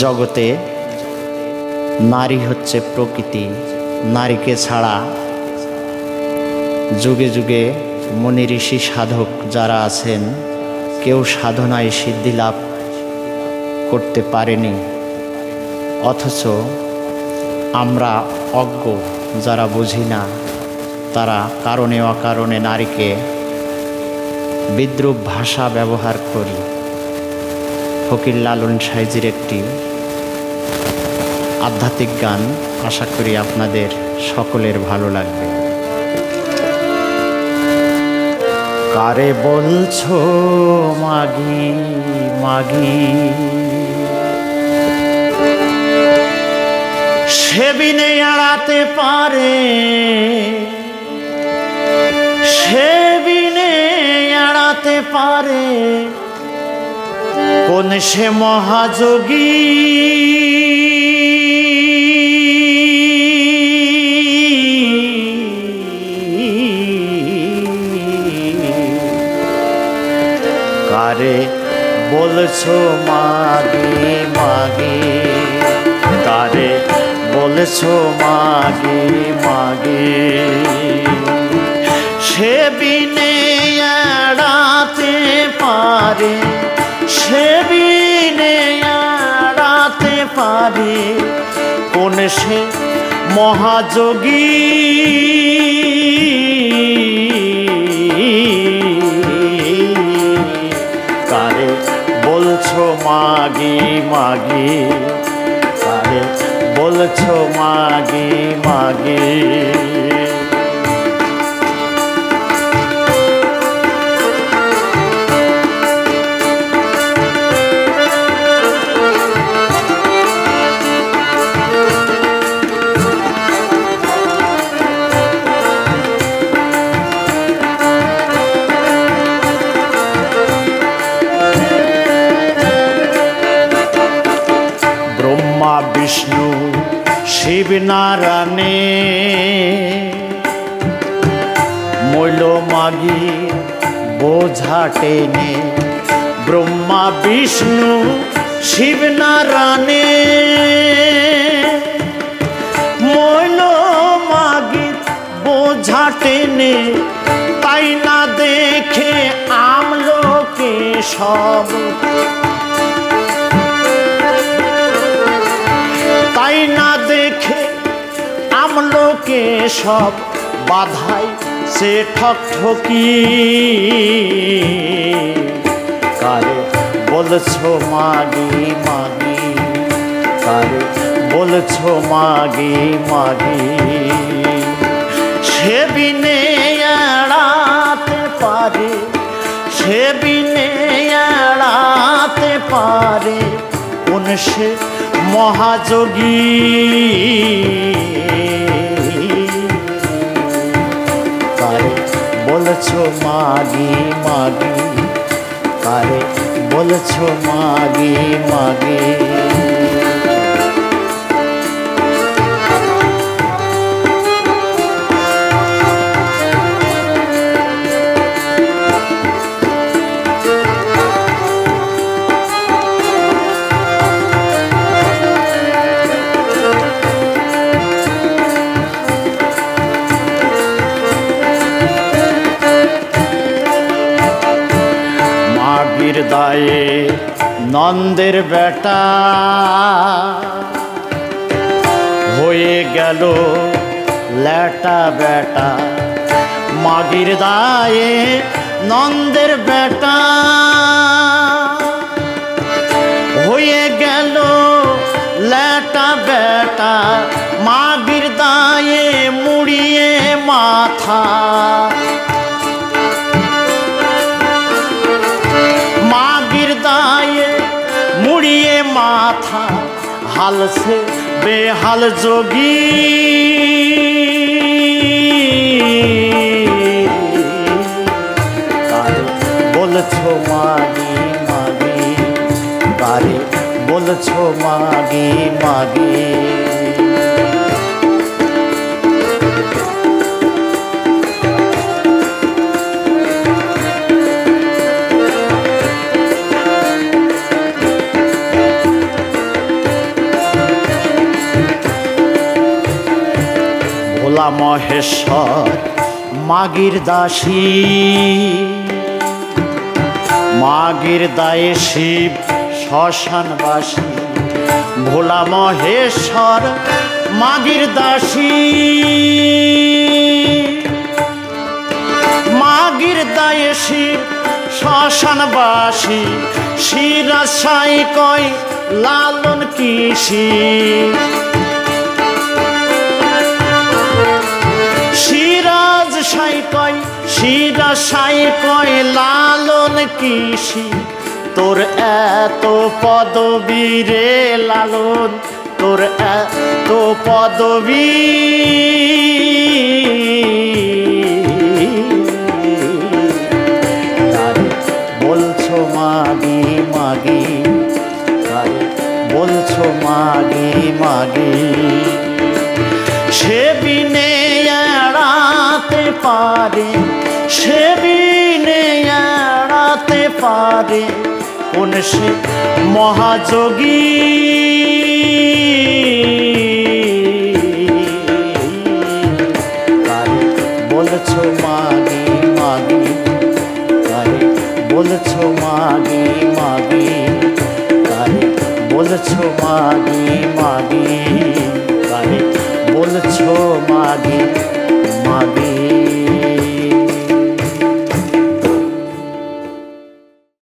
জগতে নারী হচ্ছে প্রকৃতি। নারীকে ছাড়া যুগে যুগে মুনি ঋষি সাধক যারা আছেন কেউ সাধনায় সিদ্ধি লাভ করতে পারেনি। অথচ আমরা অজ্ঞ যারা বুঝি না তারা কারণে অকারণে নারীকে বিদ্রূপ ভাষা ব্যবহার করি। ফকির লালন সাইজির একটি আধ্যাত্মিক গান, আশা করি আপনাদের সকলের ভালো লাগবে। কারে বলছো মাগি মাগি, সে বিনে এড়াতে পারে, সে বিনে এড়াতে পারে কোন সে মহাযোগী। কারে বলছো মাগি মাগি, কারে বলছো মাগি মাগি, সে বিনে এড়াতে পারে, সে বিনে এড়াতে পারে কোন সে মহাযোগী। কারে বলছো মাগি মাগি, কারে বলছো মাগি মাগি। ব্রহ্মা বিষ্ণু শিব নারায়ণে মইল মাগি বোঝা টেনে। ব্রহ্মা বিষ্ণু শিব নারায়ণে মইল মাগি বোঝা টেনে। তাই না দেখে আমলোকে সব, তাই না দেখে আমলোকে সব বাধাই সে ঠক ঠকি। কারে বলছো মাগি মাগি, কারে বলছো মাগি মাগি, সে বিনে এড়াতে পারে, সে বিনে এড়াতে পারে কোন সে মহাযোগী। কারে বলছো মাগি মাগি, কারে বলছো মাগি মাগি। দায়ে নন্দের বেটা হয়ে গেল ল্যাটা বেটা। মাগির দায়ে নন্দের বেটা হয়ে গেল ল্যাটা বেটা। মাগির দায়ে মুড়িয়ে মাথা, মাগির দায়ে মুড়িয়ে মাথা হাল সে বেহাল যোগী। কারে বলছো মাগি মাগি, কারে বলছো মাগি মাগি। ভোলা মহেশ্বর মাগির দাসী, মাগির দায়ে শিব শ্মশানবাসী। ভোলা মহেশ্বর মাগির দাসী, মাগির দায়ে শিব শ্মশানবাসী। সিরাজ সাই কয় লালন কিসি, সিরাজ সাই কয়, সিরাজ সাই কয় লালন কিসি। তোর এত পদবী রে লালন, তোর এত পদবী, তারে বলছো মাগি মাগি, তারে বলছো মাগি মাগি। সে বিনে এড়াতে পারে, সে বিনে এড়াতে পারে কোন সে মহাযোগী। তারে বলছো মাগি মাগি, তারে বলছো মাগি মাগি, তারে বলছো মাগি মাগি, তারে বলছো মাগি মাগি।